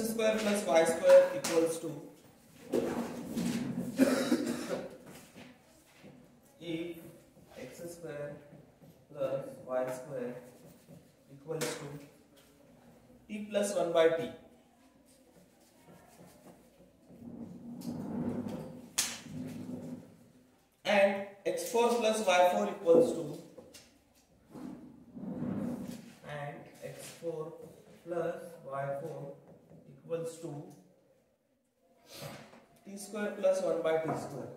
square plus y square equals to if x square plus y square equals to t plus 1 by t and x4 plus y4 equals to x4 plus y4 equals to t square plus 1 by t square.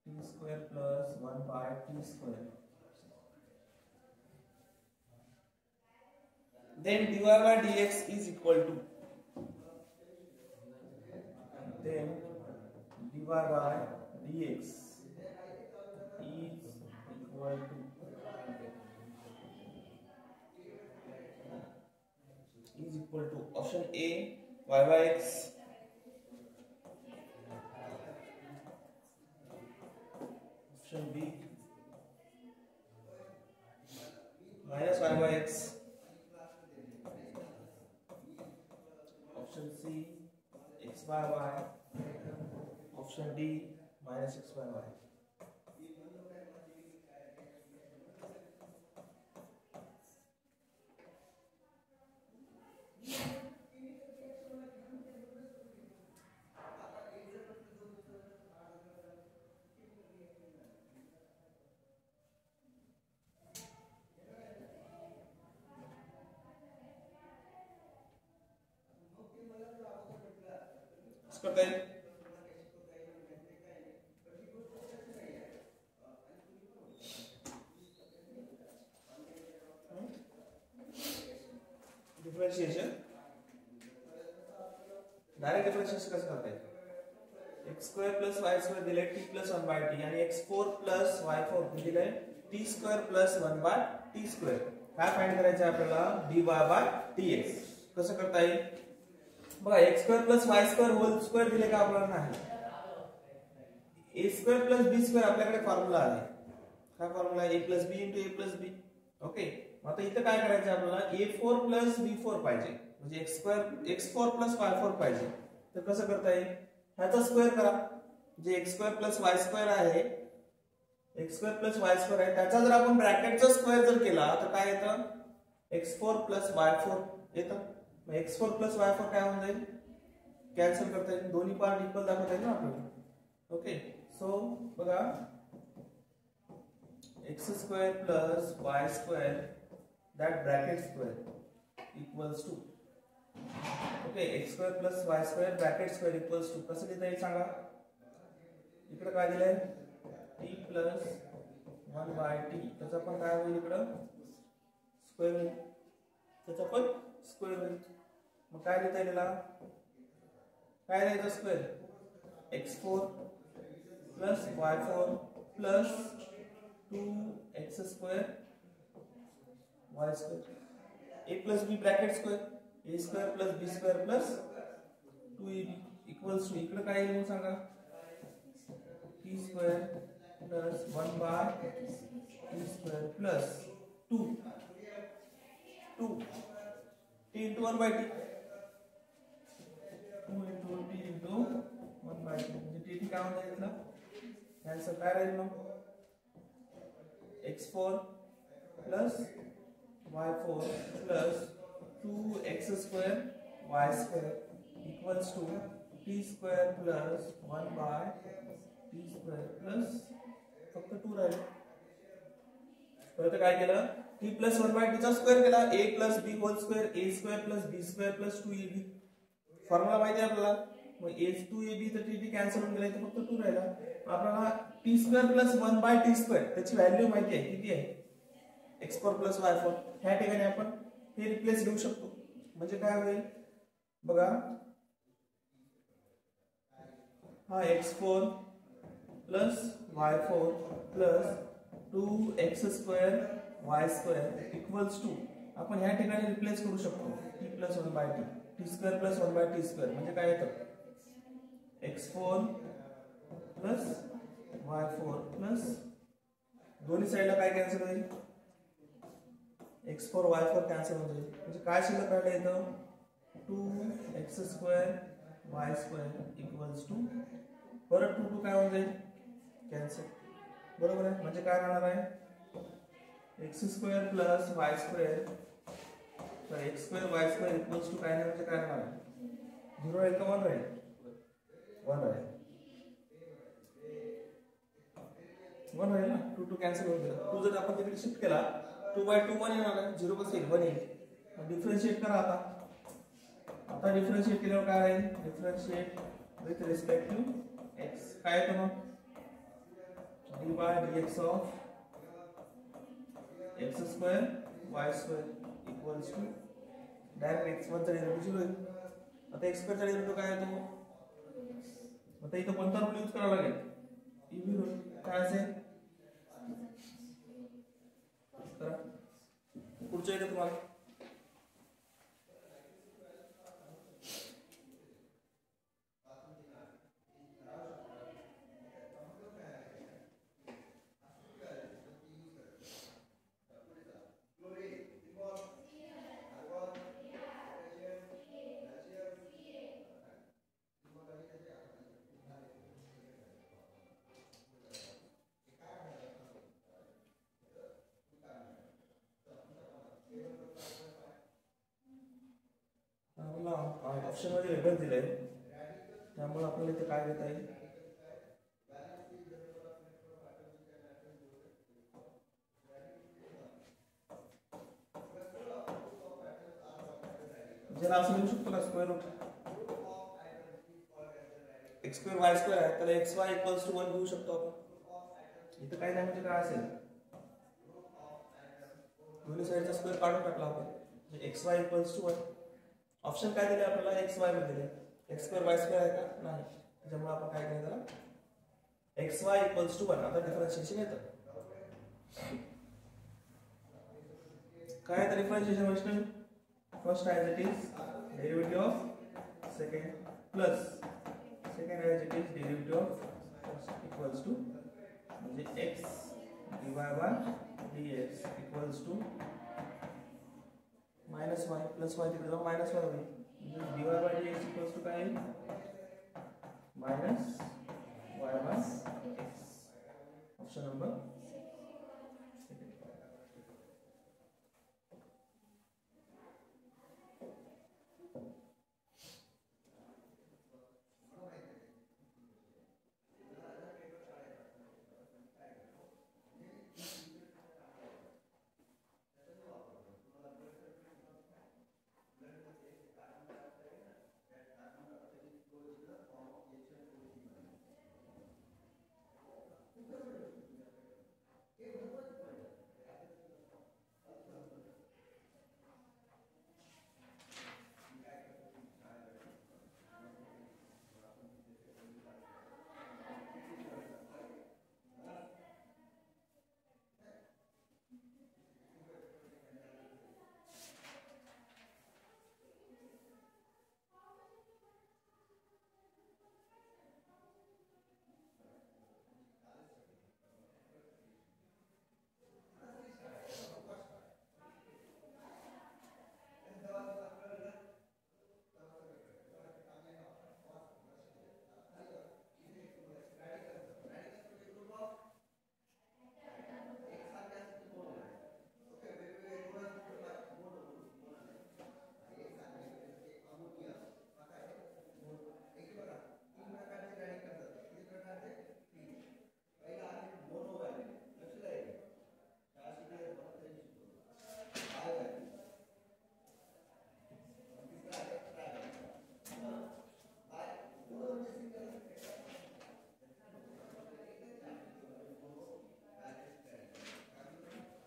T square plus 1 by t square. Then dy by dx is equal to dy by dx is equal to option A y by x, option B minus y by x, option C x by y, option D minus x by y. करते हैं differentiation direct differentiation कसं करता है x square plus y square दिले t plus 1 by t आणि x4 plus y4 दिले t square plus 1 by t square काय find करायचं आपल्याला dy बाय dx कसं करता येईल बघा x square plus y square whole square दिले का आपल्याला नाही a square plus b square आपल्याकडे फॉर्म्युला आहे काय formula a plus b * a plus b okay आता इथे काय करायचं आपल्याला a4 प्लस b4 पाहिजे म्हणजे x4 प्लस y4 पाहिजे तर कसं करता येईल ह्याचा स्क्वेअर करा जे x square plus y square आहे x square plus y square आहे त्याचा जर आपण ब्रॅकेटचा स्क्वेअर जर केला तर काय येतं x4 प्लस y4 येतं x4 प्लस y4 काय होऊन जाईल कॅन्सल करता येईल दोन्ही पार्ट इक्वल दाखवता येईल ना आपल्याला ओके सो बघा x square plus y square that bracket square equals to okay x square plus y square bracket square equals to कसं लिहिता येईल सांगा इकडे काय दिलंय t plus 1 by t त्याचा पण काय होईल इकडे स्क्वेअर होईल त्याचा पण स्क्वेअर होईल मग काय लिहिता येईल काय लिहायचं square x4 plus y4 plus 2x square y square a plus b bracket square a square plus b square plus 2ab equals to इकडे काय येईल सांगा t square plus 1 by t square plus 2 t into 1 by t 2 into t into 1 by t म्हणजे t काय होणार इथला answer काय राहील मग x4 plus y4 plus 2x square y square equals to t square plus 1 by t square plus फक्त 2 राहील परत काय केलं t plus 1 by t चा स्क्वेअर केला a plus b whole square a square plus b square plus 2ab formula माहिती आहे आपल्याला मग a 2ab तर t कॅन्सल होऊन गेला तर फक्त 2 राहिला आपल्याला t square plus 1 by t square त्याची व्हॅल्यू माहिती आहे किती आहे x4 plus y4 ह्या ठिकाणी आपण हे रिप्लेस घेऊ शकतो म्हणजे काय होईल बघा हा x4 plus y4 plus 2x square y square equals to आपण ह्या ठिकाणी रिप्लेस करू शकतो t plus 1 by t t square plus 1 by t square म्हणजे काय येतं x4 plus y4 plus दोन्ही साइडला काय कॅन्सल होईल x4 y4 कॅन्सल होईल म्हणजे काय शिल्लक राहिलं इथं 2x square y square equals to परत 2 काय होऊन जाईल कॅन्सल बरोबर आहे म्हणजे काय राहणार आहे x square plus y square तर x square y square equals to काय नाही म्हणजे काय राहणार आहे 0 आहे का 1 राहील 1 राहील 1 राहील ना 2 2 कॅन्सल होऊन गेला 2 जर आपण तिकडे शिफ्ट केला 2/2 1 येणार आहे 0 कसं येईल 1 येईल डिफरन्शिएट करा आता डिफरन्शिएट केल्यावर काय राहील differentiate with respect to x काय येतं मग dy dx of x square y square equals to direct x1 चा डेरिव्हेटिव्ह 0 येईल आता x स्क्वेअर चा डेरिव्हेटिव्ह काय येतो आता इथं कोणता रूल यूज करावा लागेल e रूल काय असेल करा पुढच्या इथे तुम्हाला ऑप्शन मध्ये वेगळं दिलंय त्यामुळे आपल्याला इथे काय घेता येईल जरा असं लिहू शकतो का square root x square y square आहे तर xy इक्वल्स टू 1 घेऊ शकतो आपण इथे काय नाही म्हणजे काय असेल दोन्ही साइडचा स्क्वेअर काढून टाकला आपण xy इक्वल्स टू 1 ऑप्शन काय दिले आपल्याला x y मध्ये दिले x स्क्वेअर y स्क्वेअर आहे का नाही त्यामुळे आपण काय करायचं त्याला xy इक्वल्स टू 1 आता डिफरन्शिएशन येतं काय आहे differentiation Vaishnav first as it is derivative of second plus second as it is derivative of first equals to म्हणजे x dy by dx equals to minus y plus y तिकडे जाऊन minus y होईल म्हणजे dy by dx equals to काय येईल minus y by x option number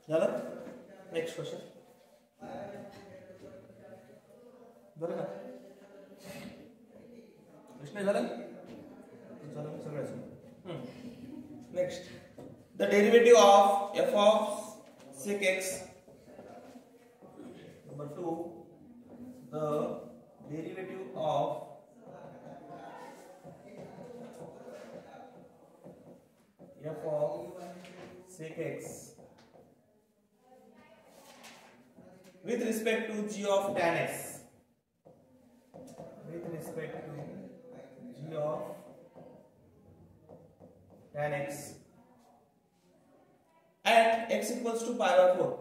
झालं next question बरं का प्रश्न झालं झालं सगळ्याच next the derivative of f of sec x number 2 the derivative of f of sec x with respect to g of tan x tan x at x equals to pi by 4.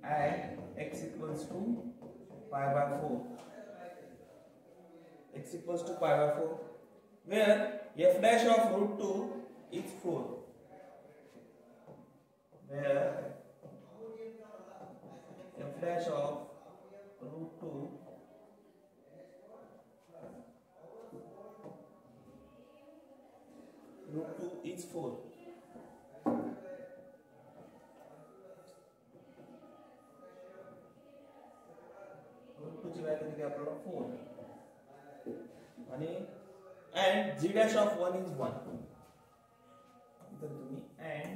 At x equals to pi by 4. X equals to pi by 4. Where f dash of root 2 is 4. Where f dash of root 2 is 4. root 2 ची value किती आपल्याला 4 आणि and g dash of 1 is 1. इतर तुम्ही and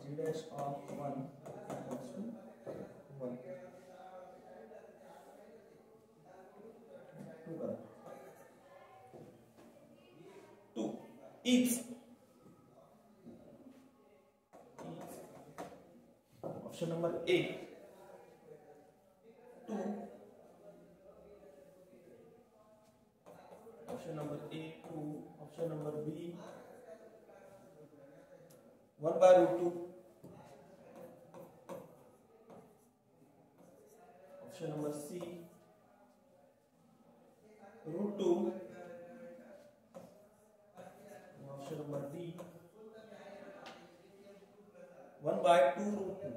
g dash of 1 equals to 1. 2 is option number A. 2 option number A 2 option number B 1 by root 2 option number C root 2 option number D 1 by 2 root 2.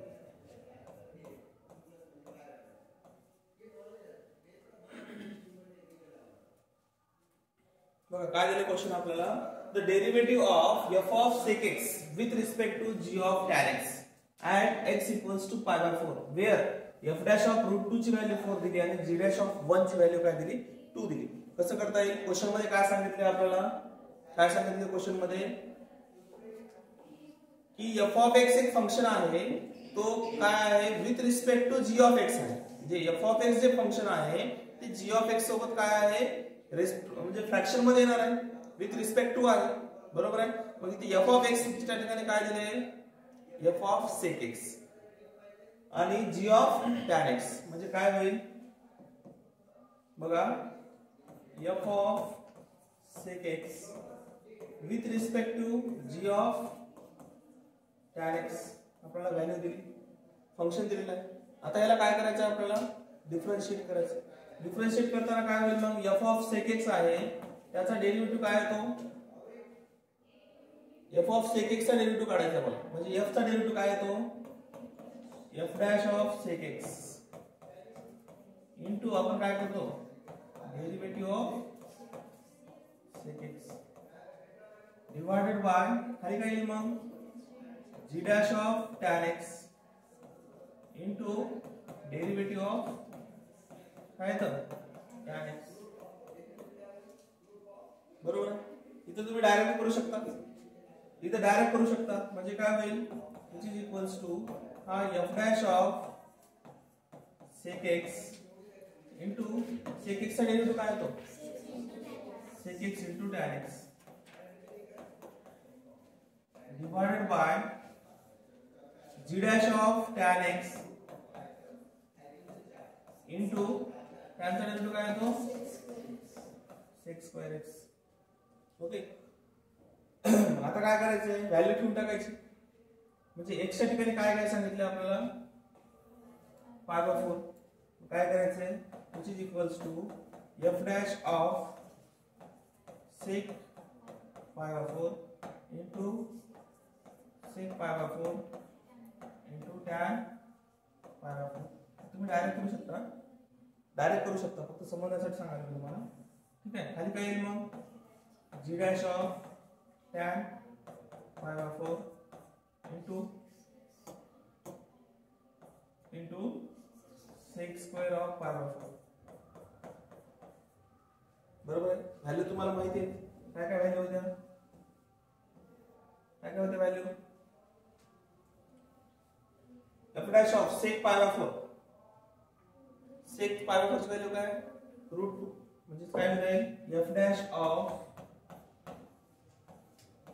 बघा काय दिले question आपल्याला the derivative of f of sec x with respect to g of tan x at x equals to pi by 4 where f dash of root 2 ची value 4 दिली आणि g dash of 1 ची value काय दिली 2 दिली. कसं करता येईल क्वेश्चन मध्ये काय सांगितले आपल्याला काय सांगितले क्वेश्चन मध्ये की f ऑफ x एक फंक्शन आहे तो काय आहे with respect to g of x आहे. जे f ऑफ x जे फंक्शन आहे ते g ऑफ x सोबत काय आहे म्हणजे फ्रॅक्शन मध्ये येणार आहे विथ रिस्पेक्ट टू आहे बरोबर आहे. मग इथे f ऑफ x च्या ठिकाणी काय दिले f ऑफ sec x आणि g ऑफ tan x म्हणजे काय होईल बघा f of sec x with respect to g of tan x आपल्याला व्हॅल्यू दिली फंक्शन दिलेलं आहे. आता याला काय करायचं आपल्याला डिफरन्शिएट करायचं. डिफरन्शिएट करताना काय होईल मग f ऑफ sec x आहे त्याचा डेरिव्हेटिव्ह काय येतो f ऑफ sec x चा डेरिव्हेटिव्ह काढायचा मला म्हणजे f चा डेरिव्हेटिव्ह काय येतो f dash of sec x into आपण काय करतो derivative of sec x divided by खाली काय येईल मग g dash of tan x into derivative of काय तर tan x बरोबर. इथे तुम्ही डायरेक्ट करू शकता म्हणजे काय होईल which is equals to हा f dash of sec x into sec x चा डेरिव्हेटिव्ह काय येतो sec x into tan x divided by g dash of tan x into tan चा डेरिव्हेटिव्ह काय येतो sec square x. ओके आता काय करायचंय व्हॅल्यू ठेवून टाकायची म्हणजे x च्या ठिकाणी काय सांगितलं आपल्याला pi by 4 काय करायचंय which is equals to f dash of sec pi by 4 into sec pi by 4 into tan pi by 4. तुम्ही डायरेक्ट करू शकता फक्त समजण्यासाठी सांगायला तुम्हाला ठीक आहे. खाली काय येईल मग g dash of tan pi by 4 into sec square of pi by 4 बरोबर आहे. व्हॅल्यू तुम्हाला माहिती आहे काय व्हॅल्यू होत्या value f dash of sec pi by 4 sec pi by 4 ची व्हॅल्यू काय रूट 2 म्हणजे काय मिळेल f dash of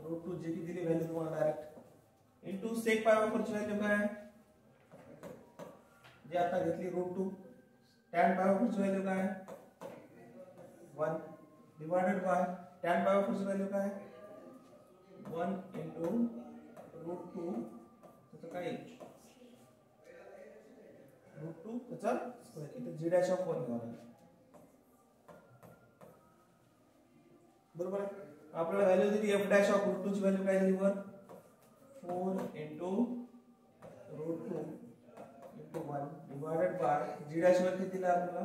रूट 2 जी की दिली व्हॅल्यू तुम्हाला direct into sec pi by 4 ची व्हॅल्यू काय जे आता घेतली रूट 2 tan pi by 4 ची व्हॅल्यू काय 1 divided by tan pi of ची व्हॅल्यू काय आहे 1 into √2 त्याचं काय √2 त्याचा स्क्वेअर. इथे g डॅश ऑफ 1 घ्यावा बरोबर आहे. आपल्याला व्हॅल्यू दिली f डॅश ऑफ √2 ची व्हॅल्यू काय दिली 1 4 into √2 into 1 divided by g dash वर किती दिला आपल्याला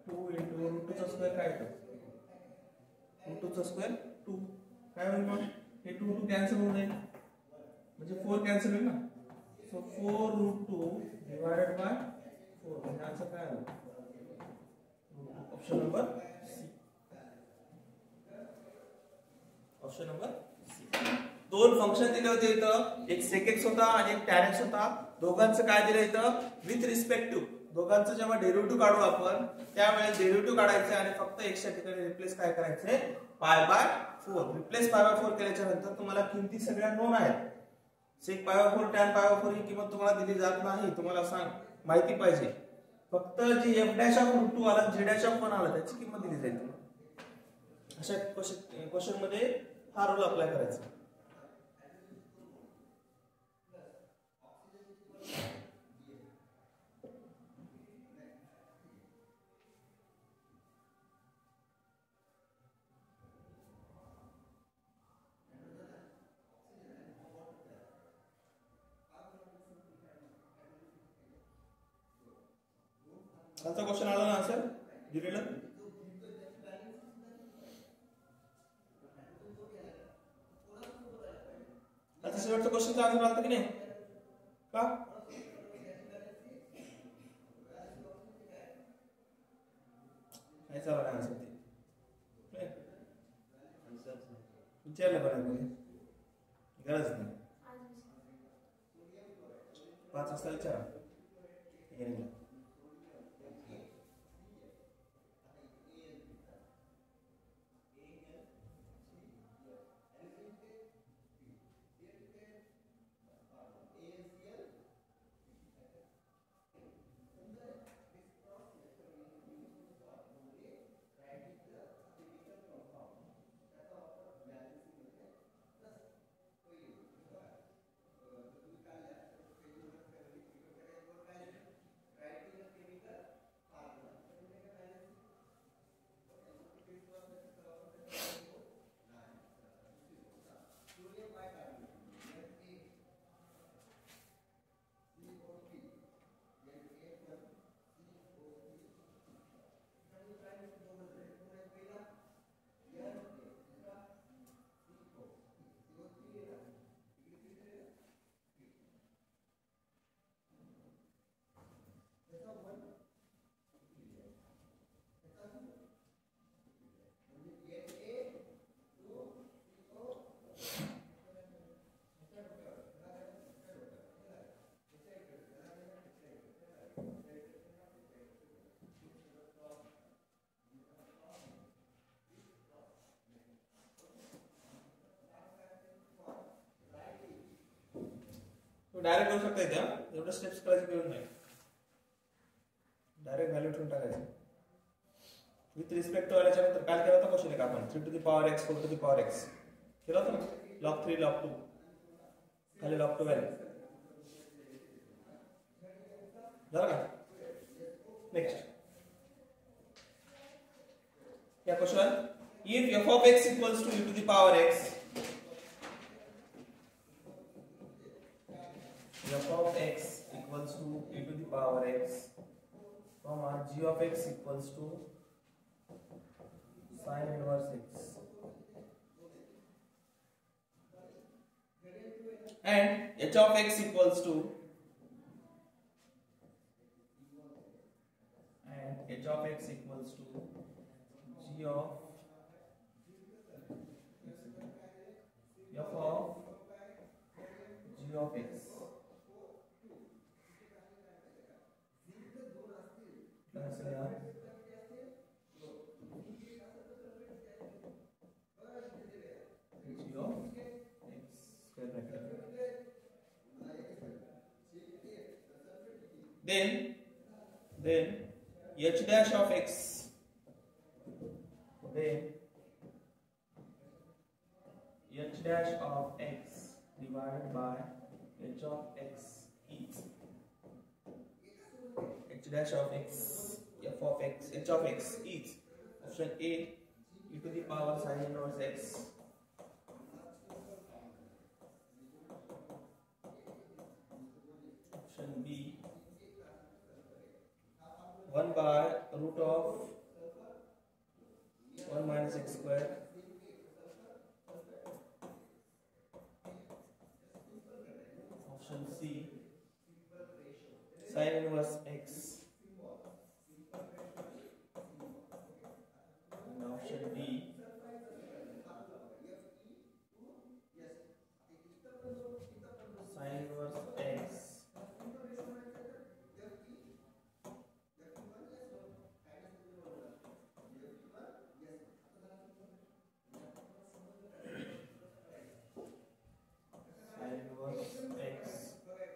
2 into √2 चा स्क्वेअर काय येतो √2 चा स्क्वेअर 2 काय होईल मग हे 2 कॅन्सल होऊन जाईल म्हणजे 4 कॅन्सल होईल ना. सो 4 √2 divided by 4 म्हणजे आन्सर काय आला option number C. Option number C. दोन फंक्शन दिले होते इथं एक sec x होता आणि एक tan x होता. दोघांचं काय दिलं इथं विथ रिस्पेक्ट टू दोघांचं जेव्हा डेरिव्हेटिव्ह काढू आपण त्यावेळेस डेरिव्हेटिव्ह काढायचे आणि फक्त x च्या ठिकाणी रिप्लेस काय करायचे पाय बाय 4. रिप्लेस पाय बाय 4 केल्याच्या नंतर तुम्हाला किमती सगळ्या नोन आहेत. sec pi by 4 tan pi by 4 ही किंमत तुम्हाला दिली जात नाही. तुम्हाला सांग माहिती पाहिजे फक्त जी f डॅश ऑफ √2 आला g डॅश ऑफ 1 आला त्याची किंमत दिली जाईल. अशा क्वेश्चन मध्ये हा रूल अप्लाय करायचा. आजचा क्वेश्चन आला ना आन्सर दिलेलं. आता शेवटच्या क्वेश्चनचा आन्सर आला की नाही का ऐसा वाला आन्सर ते विचारलं बरं गरज नाही 5 वाजता विचारा. डायरेक्ट करू शकता इथे एवढं स्टेप्स करायची गरज नाही. डायरेक्ट व्हॅल्यू ठेवून टाकायचं विथ रिस्पेक्ट टू आल्याच्या नंतर काय केलं होतं क्वेश्चन एक आपण 3 to the power x 4 to the power x केलं होतं ना log 3 log 2 खाली log 2 व्हॅल्यू झालं का. नेक्स्ट या question if f of x equals to e to the power x f of x equals to e to the power x comma g of x equals to sin inverse x and h of x equals to g of g of x then h dash of x then dash of x divided by h of x is h dash of x f of x h of x is option A e to the power sin inverse x, option B 1 by root of 1 minus x square, option C sin inverse x, and option D sin inverse x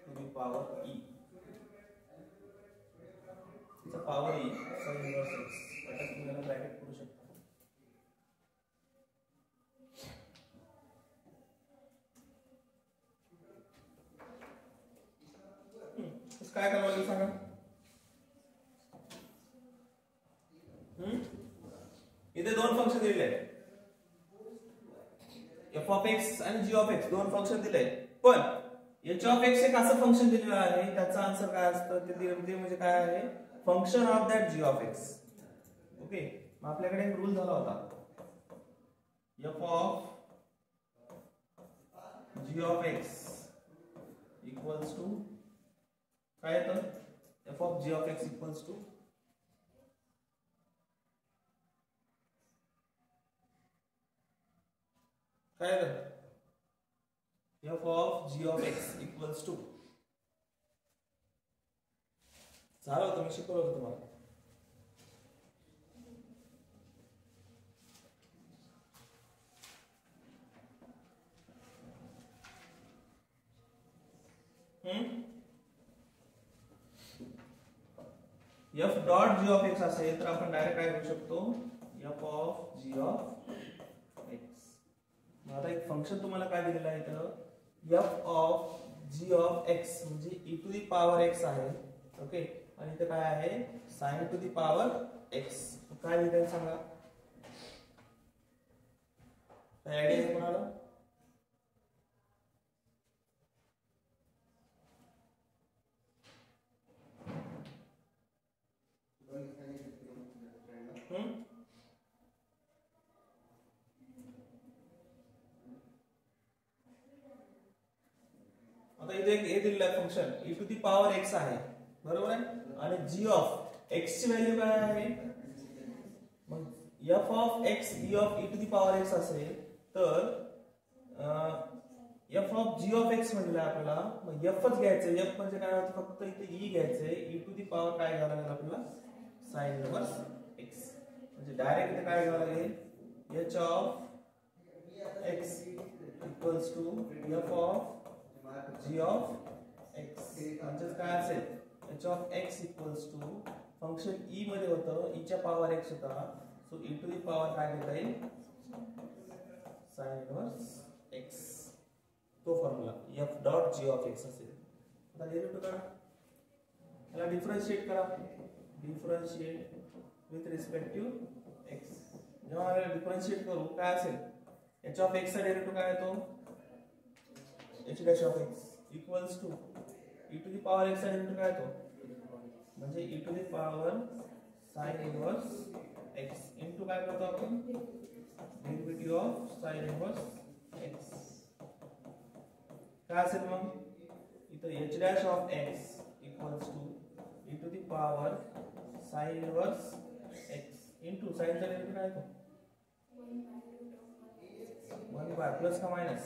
to the power e. It's a power e sin inverse x. आता तुम्हाला bracket करू शकता. काय करावं लागेल सांगा. इथे दोन function दिलेले आहेत, f of x आणि g of x दोन फंक्शन दिले आहेत. पण h of x एक असं फंक्शन दिलेलं आहे, त्याचा आन्सर काय असतं ते म्हणजे काय आहे, function of that g of x. Okay, मग आपल्याकडे एक रूल झाला होता, f of g of x equals to काय येतं, f of g of x equals to काय येतं, f of g of x equals to झालं होतं, मी शिकवलं होतं तुम्हाला. f dot g of x असेल तर आपण डायरेक्ट काय करू शकतो, f of g of x. आता एक फंक्शन तुम्हाला काय दिलेलं आहे तर f of g of x म्हणजे e to the power x आहे. ओके, आणि इथे काय आहे sin to the power x. काय लिहिता येईल सांगा, काय आयडिया आहे कोणाला. आता इथे एक हे दिलेलं आहे function e to the power x आहे, बरोबर आहे, आणि g ऑफ x ची व्हॅल्यू काय आहे, मग f of x e of e to the power x असेल तर f of g of x म्हणजे आपल्याला मग f च घ्यायचं. f म्हणजे काय होतं, फक्त इथे e घ्यायचंय, e टू दी पॉवर काय घ्यावं लागेल आपल्याला, sin इनव्हर्स x. म्हणजे डायरेक्ट इथे काय घ्यावं लागेल, h of x equals to f of g of x. म्हणजे काय असेल, h of x equals to function e मध्ये होतं, e च्या पॉवर x होता, so e to the power काय घेता येईल, sin इनव्हर्स x. तो formula f dot g of x असेल. आता डेरिव्हेटिव्ह करा, याला डिफरन्शिएट करा, differentiate with respect to x. जेव्हा डिफरन्शिएट करू काय असेल, h of x चा डेरिव्हेटिव्ह काय येतो, h dash of x equals to e to the power x चा डेरिव्हेटिव्ह काय येतो, म्हणजे e to the power sin inverse x into काय करतो आपण, derivative of sin inverse x. काय असेल मग इथं h dash of x equals to e to the power sin inverse x into sin चा डेरिव्हेटिव्ह काय येतो, 1 by प्लस का minus,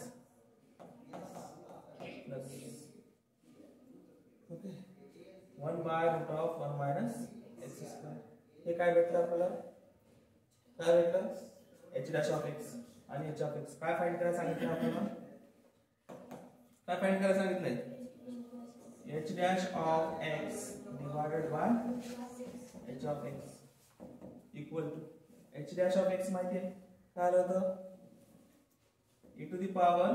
plus. Okay, 1 by root of 1 minus x square. हे काय भेटलं आपल्याला, काय भेटलं, h dash of x आणि h of x. काय फाइंड करायला सांगितलं आपल्याला, काय फाइंड करायला सांगितलंय, h dash of x divided by h of x equal to h dash of x माहिती आहे काय आलं होतं, e to the power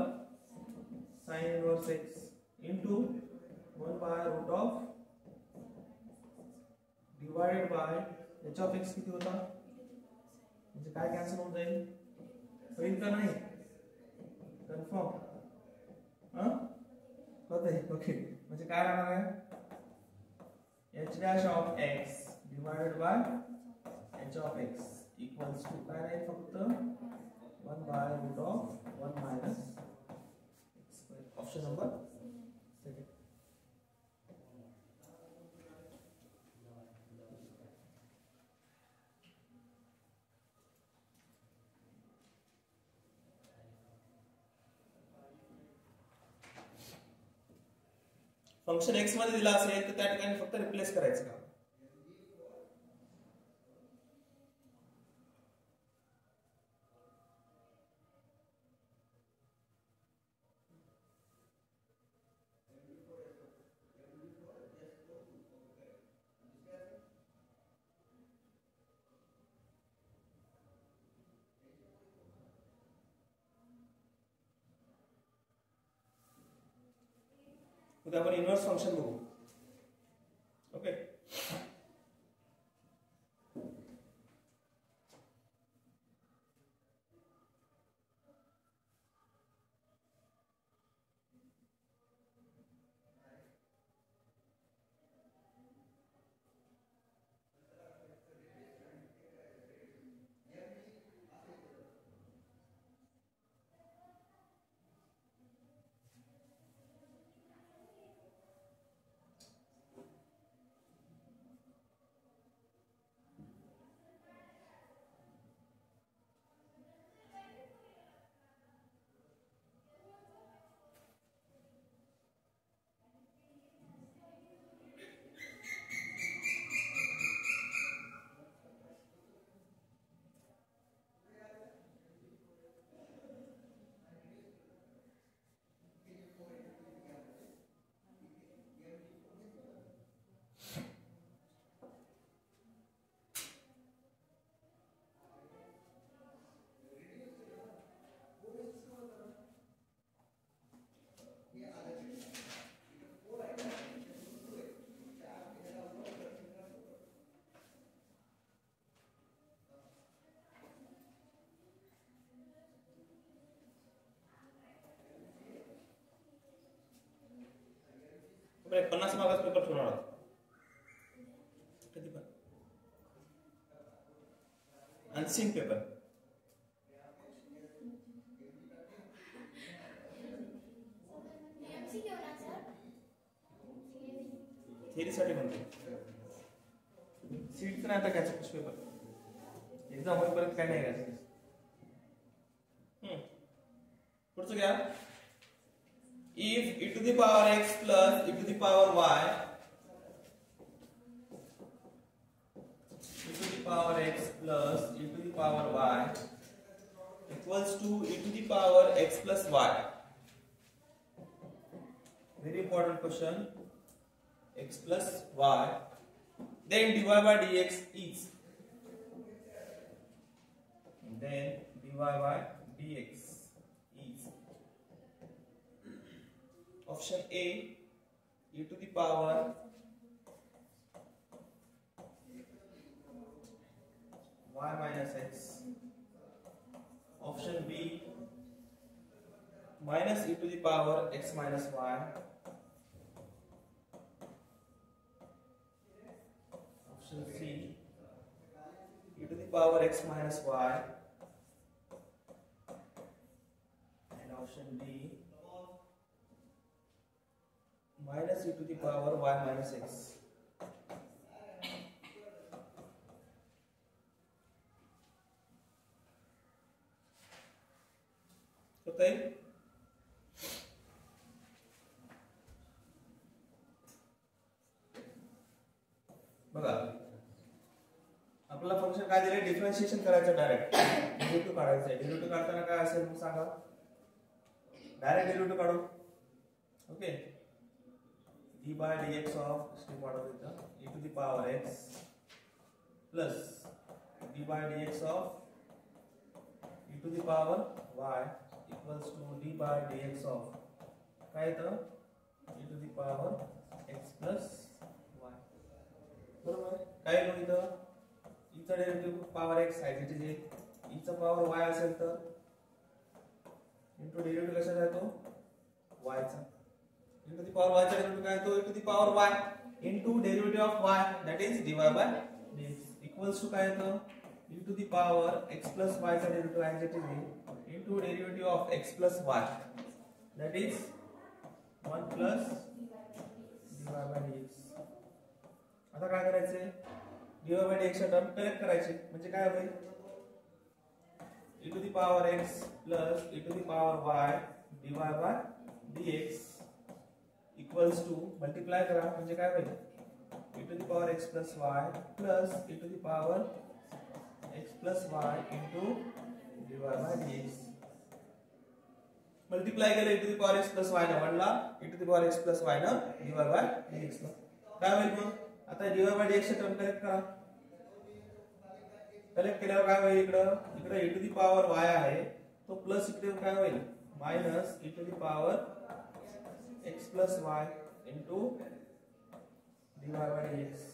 sin inverse x into 1 by root of divided by h of x किती होता म्हणजे काय cancel होऊन जाईल होईल का नाही कन्फर्म हां होतंय ओके म्हणजे काय राहणार आहे h dash of x divided by h of x equals to काय राहील फक्त 1 by root of 1 minus x square option number second function x मध्ये दिला असेल तर त्या ठिकाणी फक्त रिप्लेस करायचं का उद्या आपण इन्व्हर्स फंक्शन बघू ओके बरं 50 मार्काचा पेपर ठेवणार आहोत कधी पण अनसीन पेपर थेरी साठी म्हणतो सीट नाही आता घ्यायचं कुछ पेपर एक्झाम होईपर्यंत काय नाही घ्यायचं पुढचं घ्या if e to the power x plus e to the power y e to the power x plus e to the power y equals to e to the power x plus y very important question x plus y then dy by dx is then dy by dx option A e to the power y minus x option B minus e to the power x minus y option C e to the power x minus y and option D minus e to the power y minus x होतंय बघा आपल्याला function काय दिले differentiation करायचं direct derivative काढायचं आहे derivative काढताना काय असेल मग सांगा डायरेक्ट डेरिव्हेटिव्ह काढू okay d by dx of step order with the e to the power x plus d by dx of e to the power y equals to d by d x of काय येतं e to the power x plus y बरोबर काय लिहू इथं e चा derivative power x आहे जिथे e चा पॉवर y असेल तर इनटू डेरिव्हेटिव्ह कशाचा येतो y चा इनटू दी पॉवर y चा डेरिव्हेटिव्ह काय येतो e to the power y into derivative of y that is dy bye dx equals to काय येतं e to the power x plus y चा derivative आहे जिथे into derivative of x plus y that is 1 plus dy bye dx आता काय करायचे dy bye dx च्या term collect करायचे म्हणजे काय होईल e to the power x plus e to the power y dy bye dx equals to multiply करा म्हणजे काय होईल e to the power x plus y plus e to the power x plus y into dy bye dx multiply केलं e to the power x plus y ने 1 ला e to the power x plus y ने dy bye dx ला काय होईल मग आता dy bye dx चे टर्म कलेक्ट करा कलेक्ट केल्यावर काय होईल इकडे e to the power y आहे तो प्लस इकडे काय होईल minus e to the power x plus y into dy bye dx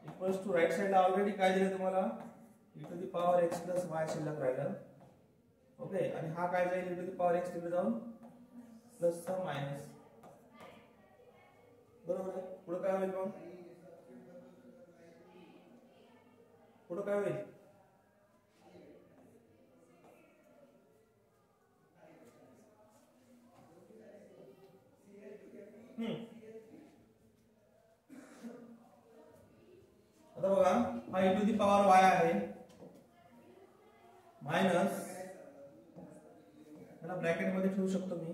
equals to right साइडला ऑलरेडी काय दिलं तुम्हाला e to the power x plus y शिल्लक राहिलं ओके आणि हा काय जाईल e to the power x तिकडे जाऊन प्लस चा मायनस बरोबर आहे पुढे काय होईल मग पुढे काय होईल आता बघा हा e to the power y आहे मायनस त्याला ब्रॅकेट मध्ये ठेवू शकतो मी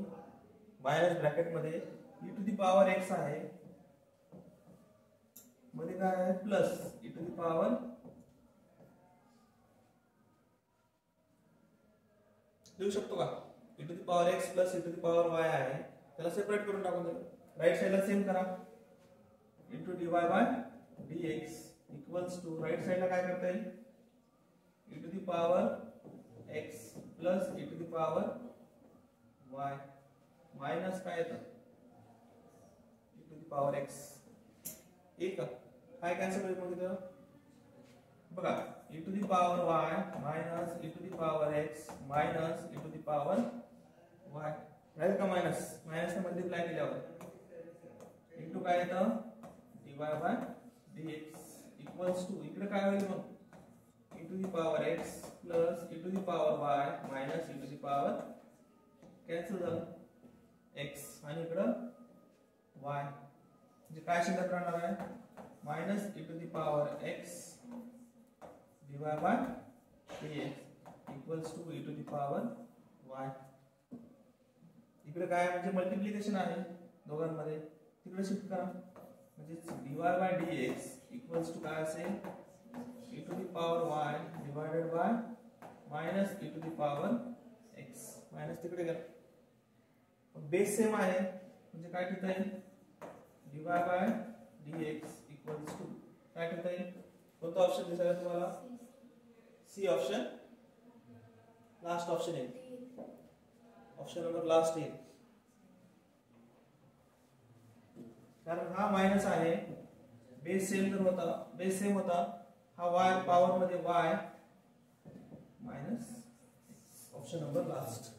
मायनस ब्रॅकेट मध्ये e to the power x आहे मध्ये काय आहे plus e to the power लिहू शकतो का e to the power x plus e to the power y आहे त्याला सेपरेट करून टाकून दे राइट साइडला सेम करा into dy bye dx equals to right साइडला काय करता येईल e to the power x plus e to the power y minus काय येतं e to the power x एक काय कॅन्सल होईल मग इथं बघा e to the power y minus e to the power x minus e to the power y राहील का मायनस मायनस ने मल्टीप्लाय केल्यावर इनटू काय येतं dy bye dx equals to इकडे काय होईल मग e to the power x plus e to the power y minus e to the power cancel झालं x आणि इकडे y म्हणजे काय शिल्लक राहणार आहे minus e to the power x dy bye dx equals to e to the power y इकडे काय म्हणजे मल्टिप्लिकेशन आहे दोघांमध्ये तिकडे शिफ्ट करा म्हणजे dy bye dx equals to काय असेल e to the power y divided by minus e to the power x minus तिकडे गेला बेस सेम आहे म्हणजे काय ठेवता येईल dy bye dx equals to काय ठेवता येईल कोणता ऑप्शन दिसायला तुम्हाला सी ऑप्शन लास्ट ऑप्शन येईल ऑप्शन नंबर लास्ट येईल कारण हा मायनस आहे बेस सेम जर होता बेस सेम होता हा y पॉवर मध्ये y minus option number last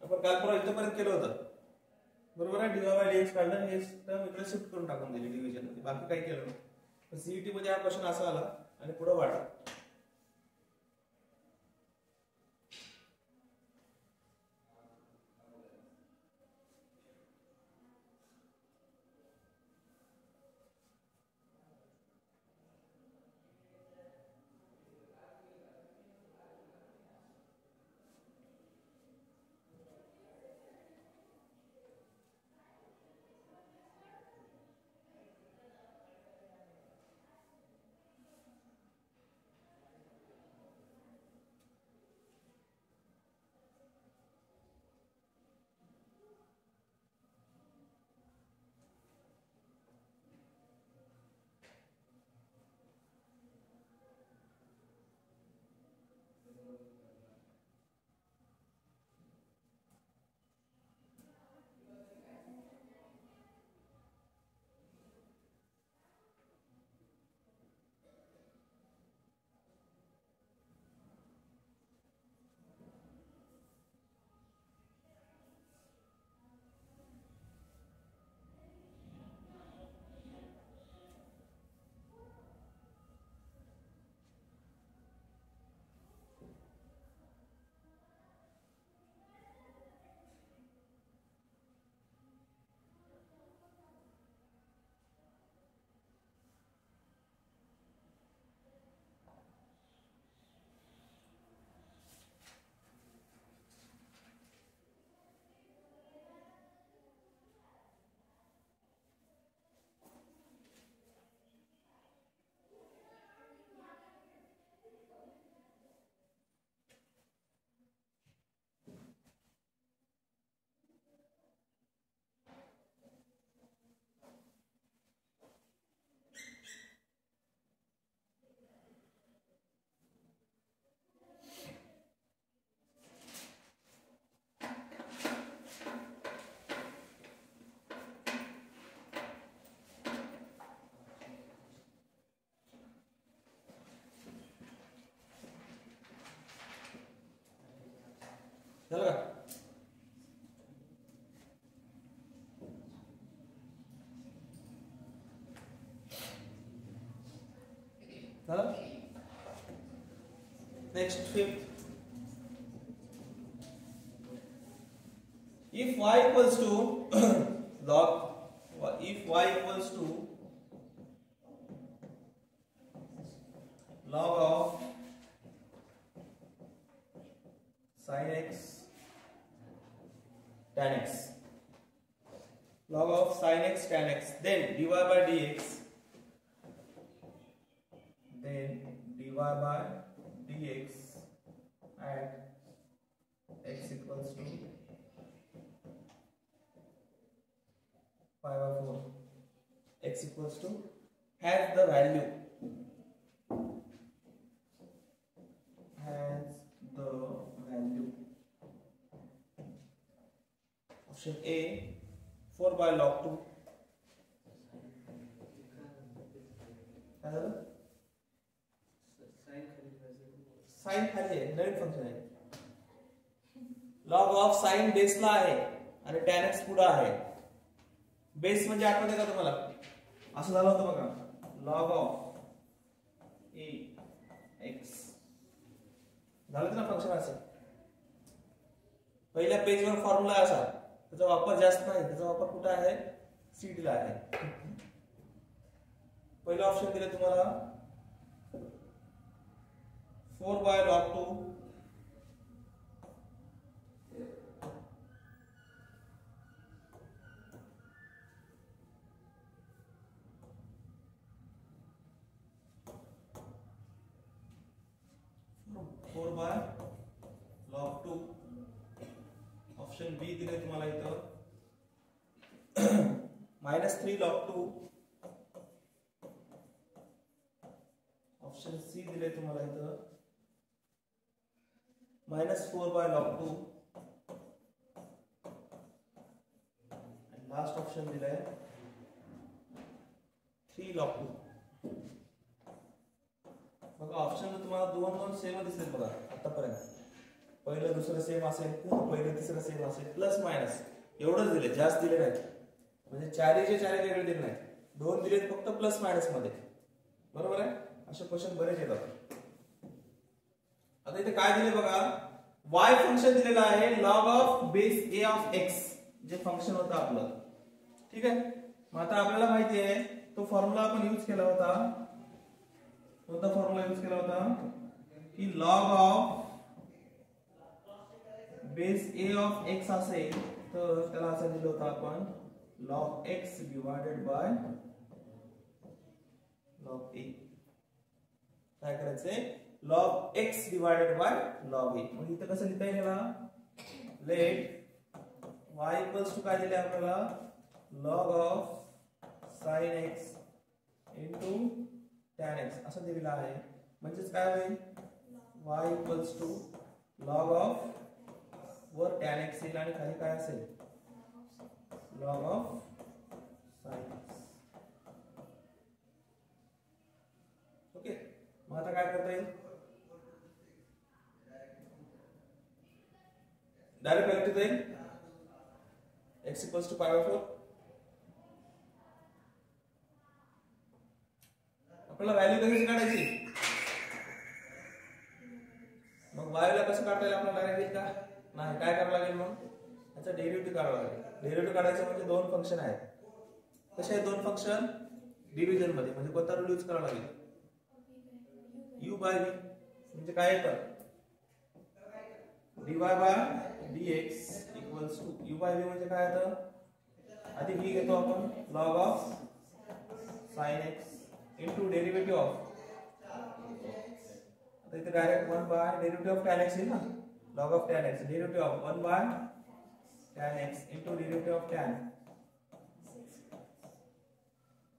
आपण काल परवा इथपर्यंत केलं होतं बरोबर आहे dy बाय dx काढलं हे टर्म इकडे शिफ्ट करून टाकून दिली डिव्हिजन मध्ये बाकी काही केलं नाही सीईटी मध्ये हा क्वेश्चन असा आला आणि पुढे वाढला झालं का? झालं? Next fifth, if y equals to if y equals to log of sin x tan x, log of sin x tan x, then dy by dx, at x equals to 5/4, x equals to has the value option A 4 by log 2. काय झालं? Sign खाली आहे, नवीन function आहे. Log of sine बेसला आहे आणि tan x पुढे आहे. Base म्हणजे आठवते का तुम्हाला? असं झालं होतं बघा, लॉग ऑफ a x झालं ना फंक्शन असं. पहिल्या पेजवर फॉर्म्युला असा, त्याचा वापर जास्त नाही, त्याचा वापर कुठे आहे? सीडी ला आहे. पहिलं ऑप्शन दिलं तुम्हाला 4 by log 2 4 by log 2. Option B दिले तुम्हाला इथं -3 log 2. ऑप्शन सी दिले तुम्हाला इथं -4 by log 2. आणि लास्ट ऑप्शन दिलाय 3 log 2. बघा ऑप्शन तुम्हाला दोन सेम दिसेल बघा आतापर्यंत. पहिलं दुसरं सेम असेल, पहिलं तिसरं सेम असेल, प्लस मायनस एवढंच दिले, जास्त दिले नाहीत. म्हणजे चारीचे वेगळे दिले नाहीत, दोन दिलेत फक्त प्लस मायनस मध्ये. बरोबर आहे? असे क्वेश्चन बरेच येतात. आता इथे काय दिले बघा, y फंक्शन दिलेलं आहे log of base a of x, जे फंक्शन होतं आपलं. ठीक आहे. मग आता आपल्याला माहिती आहे तो फॉर्म्युला आपण यूज केला होता. कोणता फॉर्म्युला यूज केला होता? की log of base a of x असेल तर त्याला असं दिलं होतं आपण log x divided by log a. काय करायचंय? log x divided by log a. मग इथं कसं लिहिता येईल याला? लेट y इक्वल्स टू काय दिले आपल्याला? log of sin x into tan x असं दिलेलं आहे. म्हणजेच काय होईल? y equals to log of वर tan x येईल आणि खाली काय असेल? log of sin x. Okay. मग आता काय करता येईल? डायरेक्ट व्हॅल्यू किती येईल? x equals to 5/4. आपल्याला व्हॅल्यू कशी काढायची? मग y ला कसं काढता येईल आपल्याला? डायरेक्ट येईल का? नाही. काय करावं लागेल? मग याचा डेरिव्हेटिव्ह काढावा लागेल. डेरिव्हेटिव्ह काढायचं म्हणजे दोन फंक्शन आहेत. कसे आहेत दोन फंक्शन? डिव्हिजन मध्ये. म्हणजे कोणता रूल यूज करावा लागेल? u by v. म्हणजे काय येतं? dy by dx equals to u by v म्हणजे काय येतं? आधी v घेतो आपण log of sin x into derivative of, आता इथे direct 1 by derivative of tan x येईल ना. log of tan x derivative of 1 by tan x into derivative of tan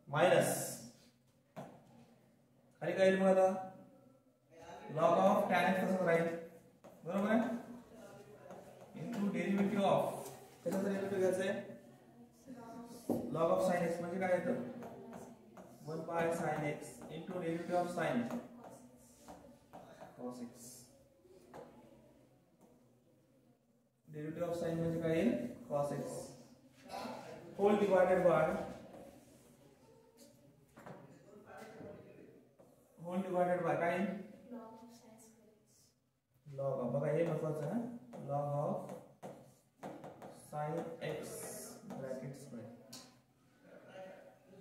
minus खाली काय येईल मग आता? log ऑफ tan x तसंच राहील. बरोबर आहे? इनटू डेरिव्हेटिव्ह ऑफ, कशाचं डेरिव्हेटिव्ह घ्यायचंय? log ऑफ sin x म्हणजे काय येतं? 1 by sin x into derivative of sin cos x. Derivative of sine म्हणजे काय येईल cos x whole divided by काय येईल log ऑफ बघा हे महत्वाचं आहे log of sin x bracket square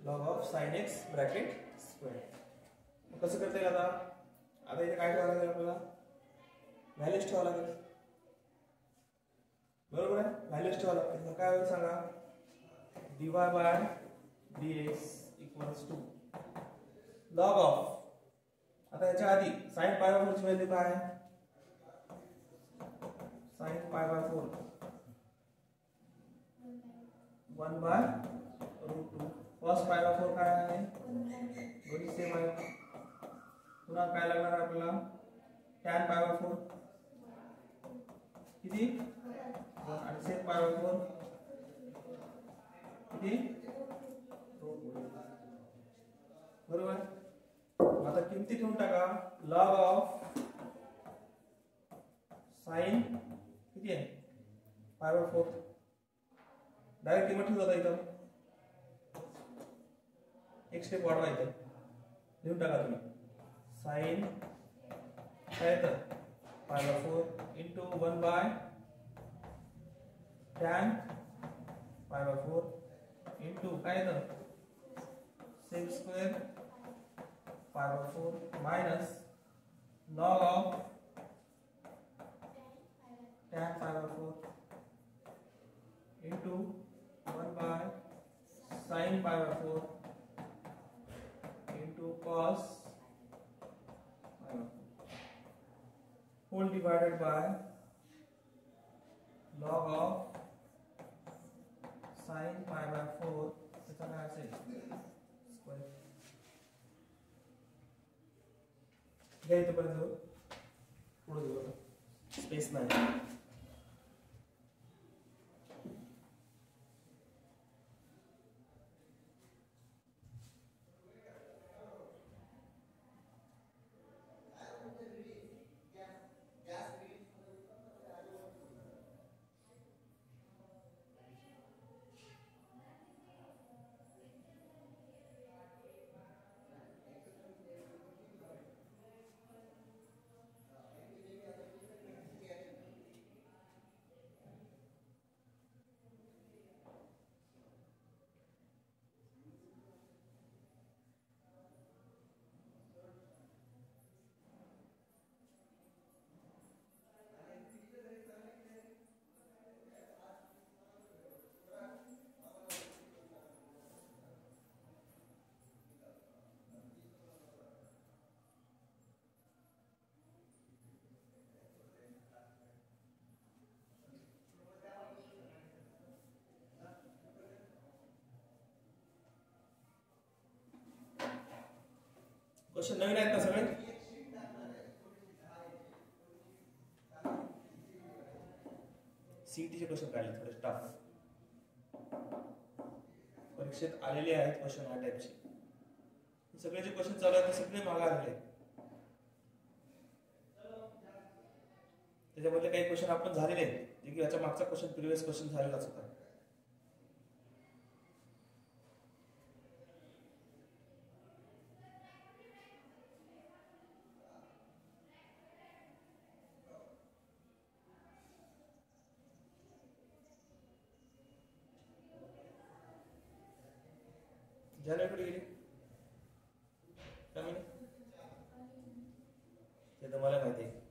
log of sin x bracket square कसं करता येईल आता इथे काय ठेवावं लागेल आपल्याला व्हॅल्यूज ठेवावं लागेल बरोबर आहे व्हॅल्यूज ठेवावं लागतील मग काय होईल सांगा dy bye dx equals to log of आता याच्या आधी sin पाय बाय 4 ची व्हॅल्यू काय आहे sin pi by 4 1 by √2 cos pi by 4 काय आहे दोन्ही सेम आहे पुन्हा काय लागणार आहे आपल्याला tan पाय बाय 4 किती आणि sec पाय बाय 4 किती बरोबर आता किमती ठेवून टाका log ऑफ sin किती आहे पाय बाय 4 डायरेक्ट किंमत ठेवून जाता इथं एक स्टेप वाढवायचं लिहून टाका तुम्ही sin काय येतं pi by 4 into 1 by tan pi by 4 into काय येतं sec square pi by 4 minus log of tan pi by 4 into 1 by sin pi by 4 into cos pi by 4 whole divided by log of sin pi by 4 त्याचा काय असेल square घ्या इथपर्यंत पुढे जाऊ space नाही क्वेश्चन नवीन आहेत का सगळे सीईटी चे क्वेश्चन काढले थोडे टफ परीक्षेत आलेले आहेत क्वेश्चन या टाइपचे सगळे जे क्वेश्चन चालू आहेत ते सगळे मागे आलेले आहेत त्याच्यामध्ये काही क्वेश्चन आपण झालेले आहेत जे की याच्या मागचा क्वेश्चन प्रिव्हियस क्वेश्चन झालेलाच होता झाल्याकडे गेली कमी ते तुम्हाला माहिती आहे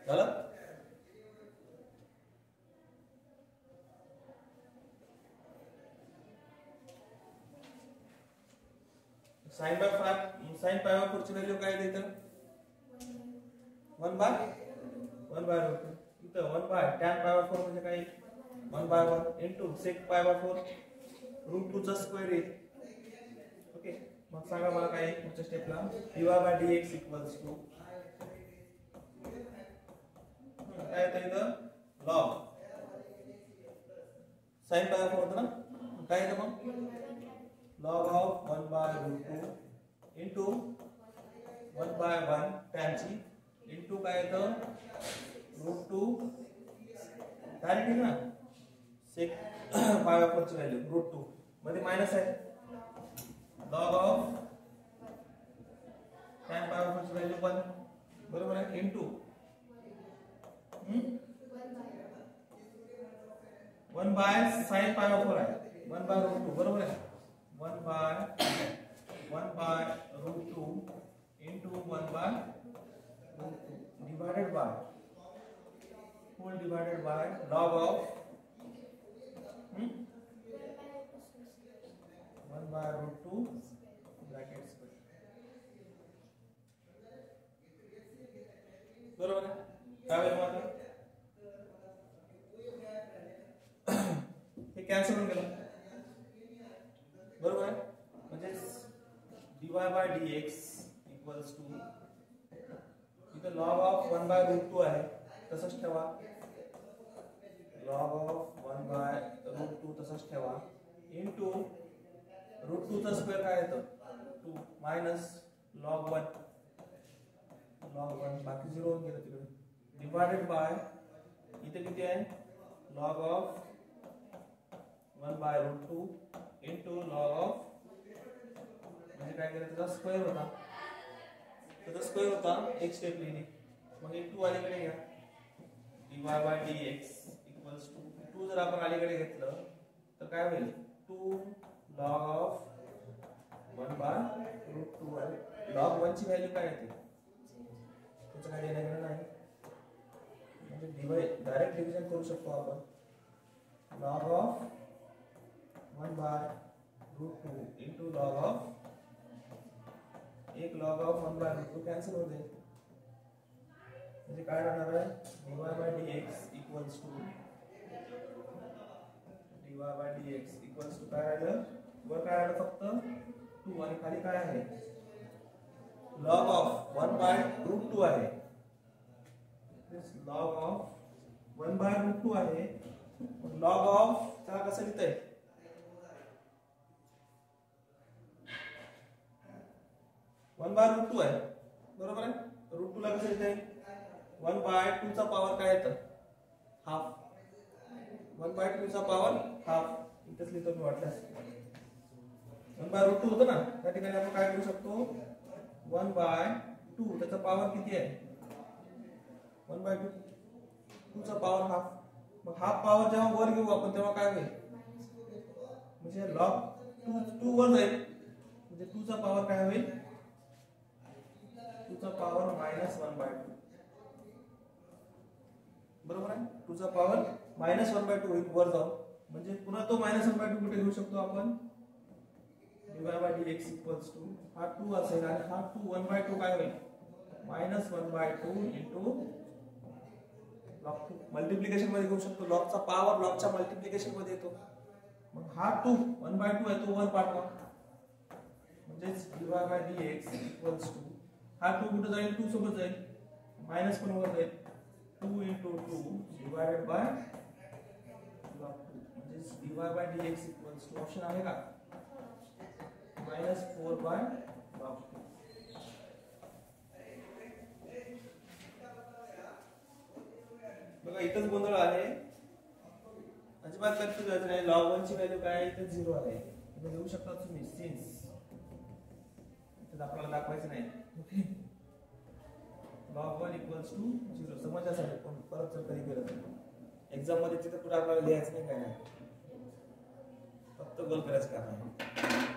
झालं sin by 5 sin pi by 4 ची व्हॅल्यू काय देतं 1 बाय इथं 1 बाय tan pi by 4 म्हणजे काय 1 bye 1 into sec pi by 4 √2 चा स्क्वेअर येईल ओके मग सांगा मला काय पुढच्या स्टेपला dy/dx इक्वल्स टू काय येतं इथं लॉग साइन पाय ऑफ होतं ना काय येतं मग लॉग ऑफ 1/√2 इंटू 1/1 टॅनची इंटू काय येतं √2 डायरेक्ट ना सेक पाय ऑफ ची व्हॅल्यू √2 मध्ये मायनस आहे log of tan pi of ची व्हॅल्यू 1 बरोबर आहे इंटू 1/sin पाय ऑफ आहे 1/√2 बरोबर आहे 1/√2 into 1/√2 divided by whole divided by log of 1/√2 bracket square बरोबर आहे काय होईल मग हे कॅन्सल होऊन गेलं बरोबर आहे म्हणजे dy/dx इक्वल्स टू इथं log of 1/√2 आहे तसंच ठेवा log of 1/√2 तसंच ठेवा इंटू √2 चा स्क्वेअर काय येतं 2 मायनस log 1 बाकी 0 होऊन गेलं तिकडे डिवाइडेड बाय इथे किती आहे log of 1/√2 into log of म्हणजे काय केलं त्याचा स्क्वेअर होता एक स्टेप लिहिली मग एक 2 अलीकडे घ्या dy/dx इक्वल्स टू 2 जर आपण अलीकडे घेतलं तर काय होईल 2 log of 1/√2 आहे log 1 ची व्हॅल्यू काय येते त्याचं काय देणं घेणं नाही म्हणजे डायरेक्ट डिव्हिजन करू शकतो आपण log of 1/√2 into log of एक log of 1/√2 कॅन्सल होते म्हणजे काय राहणार आहे dy/dx इक्वल्स टू काय राहिलं वर काय राहिलं फक्त 2 आणि खाली काय आहे log of 1/√2 आहे log of 1/√2 आहे log of त्याला कसं लिहितंय √2 आहे बरोबर आहे √2 ला कसं लिहितंय 1/2 चा पॉवर काय येतं हाफ 1/2 चा पॉवर हाफ इथेच लिहितो मी वाटल्यास 1/√2 होतं ना त्या ठिकाणी आपण काय करू शकतो 1/2 त्याचा पॉवर किती आहे 1/2 चा पॉवर हाफ मग हाफ पॉवर जेव्हा वर घेऊ आपण तेव्हा काय होईल म्हणजे log 2 वर जाईल म्हणजे 2 चा पॉवर काय होईल 2 चा पॉवर -1/2 बरोबर आहे 2 चा पॉवर -1/2 होईल वर जाऊन म्हणजे पुन्हा तो -1/2 कुठे घेऊ शकतो आपण dy/dx इक्वल्स टू हा 2 असेल आणि हा 2 1/2 काय होईल -1/2 इंटू log 2 मल्टिप्लिकेशन मध्ये घेऊ शकतो log चा पॉवर log च्या मल्टिप्लिकेशन मध्ये येतो मग हा 2 1/2 आहे तो वर पाठवा म्हणजे dy/dx इक्वल्स टू हा 2 कुठे जाईल 2 सोबत जाईल मायनस पण वर जाईल 2 इंटू 2 डिवाइडेड बाय log 2 म्हणजे dy/dx इक्वल्स टू ऑप्शन आहे का -4/log 2 बघा इथंच गोंधळ आहे अजिबात कन्फ्युज व्हायचं नाही log 1 ची व्हॅल्यू काय इथे 0 आहे इथे घेऊ शकता तुम्ही सिन्स इथे आपल्याला दाखवायचं नाही log 1 इक्वल्स टू 0 समजण्यासाठी पण परत जर कधी केलं तर एक्झाम मध्ये तिथे पुढे आपल्याला लिहायचं नाही काय नाही फक्त गोल करायचं काम आहे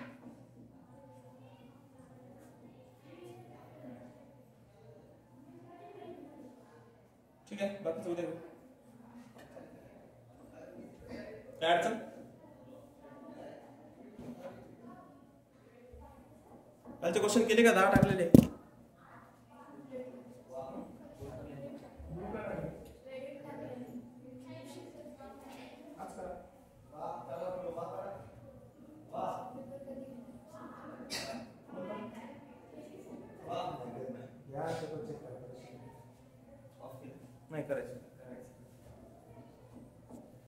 ठीक आहे बाकीचं उद्या काय अडचण कालचे क्वेश्चन केले का 10 टाकलेले नाही करायचं.